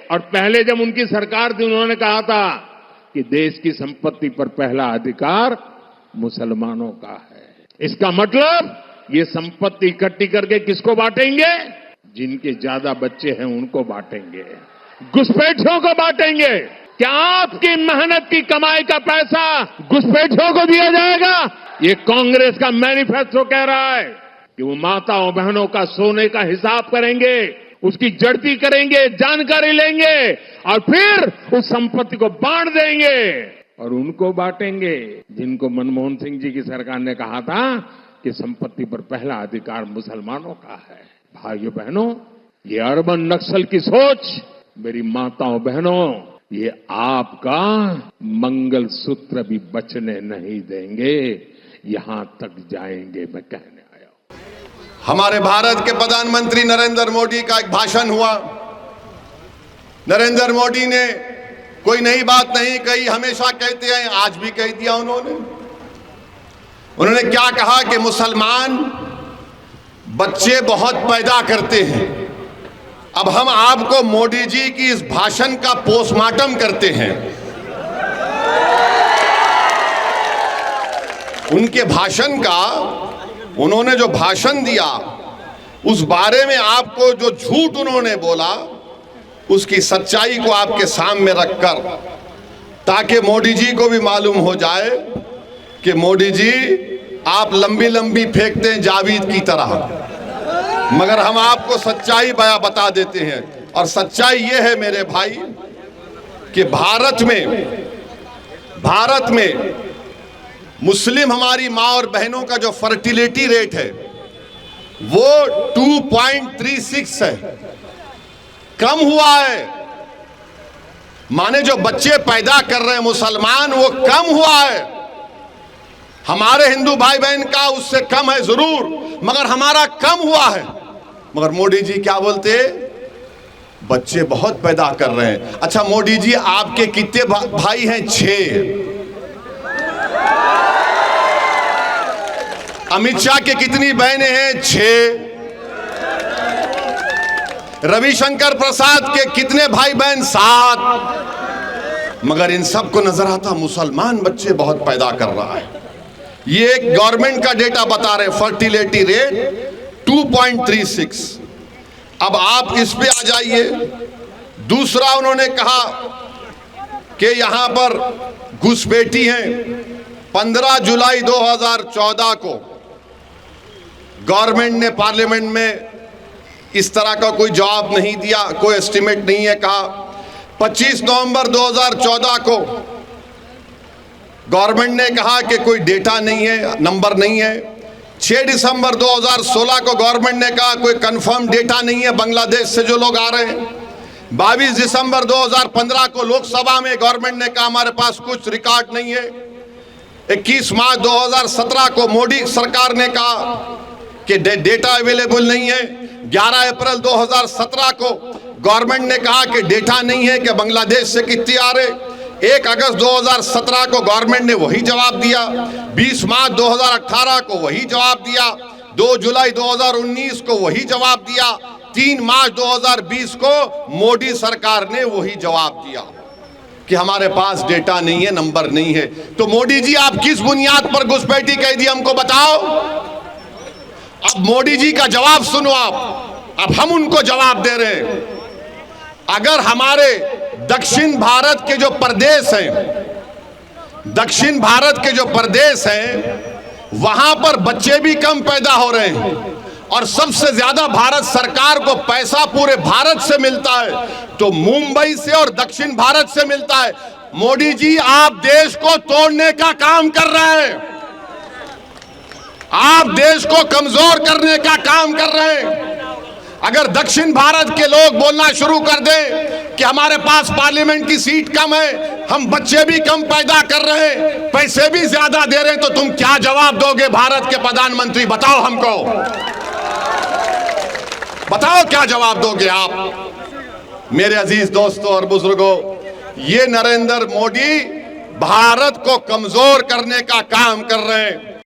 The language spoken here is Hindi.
और पहले जब उनकी सरकार थी उन्होंने कहा था कि देश की संपत्ति पर पहला अधिकार मुसलमानों का है। इसका मतलब ये संपत्ति इकट्ठी करके किसको बांटेंगे? जिनके ज्यादा बच्चे हैं उनको बांटेंगे, घुसपैठियों को बांटेंगे। क्या आपकी मेहनत की कमाई का पैसा घुसपैठियों को दिया जाएगा? ये कांग्रेस का मैनिफेस्टो कह रहा है कि वो माताओं बहनों का सोने का हिसाब करेंगे, उसकी जड़ती करेंगे, जानकारी लेंगे और फिर उस संपत्ति को बांट देंगे और उनको बांटेंगे जिनको मनमोहन सिंह जी की सरकार ने कहा था कि संपत्ति पर पहला अधिकार मुसलमानों का है। भाइयों बहनों, ये अर्बन नक्सल की सोच, मेरी माताओं बहनों, ये आपका मंगलसूत्र भी बचने नहीं देंगे, यहां तक जाएंगे, मैं कहने आया हूं। हमारे भारत के प्रधानमंत्री नरेंद्र मोदी का एक भाषण हुआ। नरेंद्र मोदी ने कोई नई बात नहीं कही, हमेशा कहते हैं, आज भी कह दिया उन्होंने क्या कहा कि मुसलमान बच्चे बहुत पैदा करते हैं। अब हम आपको मोदी जी की इस भाषण का पोस्टमार्टम करते हैं। उनके भाषण का, उन्होंने जो भाषण दिया उस बारे में आपको जो झूठ उन्होंने बोला उसकी सच्चाई को आपके सामने रखकर, ताकि मोदी जी को भी मालूम हो जाए कि मोदी जी आप लंबी लंबी फेंकते हैं जावेद की तरह, मगर हम आपको सच्चाई बता देते हैं। और सच्चाई ये है मेरे भाई कि भारत में मुस्लिम हमारी माँ और बहनों का जो फर्टिलिटी रेट है वो 2.36 है, कम हुआ है। माने जो बच्चे पैदा कर रहे हैं मुसलमान, वो कम हुआ है। हमारे हिंदू भाई बहन का उससे कम है जरूर, मगर हमारा कम हुआ है। मगर मोदी जी क्या बोलते? बच्चे बहुत पैदा कर रहे हैं। अच्छा मोदी जी, आपके कितने भाई हैं? 6। अमित शाह के कितनी बहनें हैं? 6। रविशंकर प्रसाद के कितने भाई बहन? 7। मगर इन सबको नजर आता मुसलमान बच्चे बहुत पैदा कर रहा है। ये एक गवर्नमेंट का डेटा बता रहे, फर्टिलिटी रेट 2.36। अब आप इस पे आ जाइए। दूसरा उन्होंने कहा कि यहां पर घुसपैठी हैं। 15 जुलाई 2014 को गवर्नमेंट ने पार्लियामेंट में इस तरह का कोई जवाब नहीं दिया, कोई एस्टिमेट नहीं है। कहा 25 नवंबर 2014 को गवर्नमेंट ने कहा कि कोई डेटा नहीं है, नंबर नहीं है। 6 दिसंबर 2016 को गवर्नमेंट ने कहा कोई कंफर्म डेटा नहीं है बांग्लादेश से जो लोग आ रहे हैं। 22 दिसंबर 2015 को लोकसभा में गवर्नमेंट ने कहा हमारे पास कुछ रिकॉर्ड नहीं है। 21 मार्च 2017 को मोदी सरकार ने कहा कि डेटा अवेलेबल नहीं है। 11 अप्रैल 2017 को गवर्नमेंट ने कहा कि डेटा नहीं है कि बांग्लादेश से कितने आ रहे। 1 अगस्त 2017 को गवर्नमेंट ने वही जवाब दिया। 20 मार्च 2018 को वही जवाब दिया। 2 जुलाई 2019 को वही जवाब दिया। 3 मार्च 2020 को मोदी सरकार ने वही जवाब दिया कि हमारे पास डेटा नहीं है, नंबर नहीं है। तो मोदी जी, आप किस बुनियाद पर घुसपैठी कह दी हमको बताओ। अब मोदी जी का जवाब सुनो आप। अब हम उनको जवाब दे रहे हैं। अगर हमारे दक्षिण भारत के जो प्रदेश हैं, वहां पर बच्चे भी कम पैदा हो रहे हैं और सबसे ज्यादा भारत सरकार को पैसा पूरे भारत से मिलता है, तो मुंबई से और दक्षिण भारत से मिलता है। मोदी जी, आप देश को तोड़ने का काम कर रहे हैं। आप देश को कमजोर करने का काम कर रहे हैं। अगर दक्षिण भारत के लोग बोलना शुरू कर दें कि हमारे पास पार्लियामेंट की सीट कम है, हम बच्चे भी कम पैदा कर रहे हैं, पैसे भी ज्यादा दे रहे हैं, तो तुम क्या जवाब दोगे भारत के प्रधानमंत्री? बताओ हमको, बताओ क्या जवाब दोगे आप? मेरे अजीज दोस्तों और बुजुर्गों, ये नरेंद्र मोदी भारत को कमजोर करने का काम कर रहे हैं।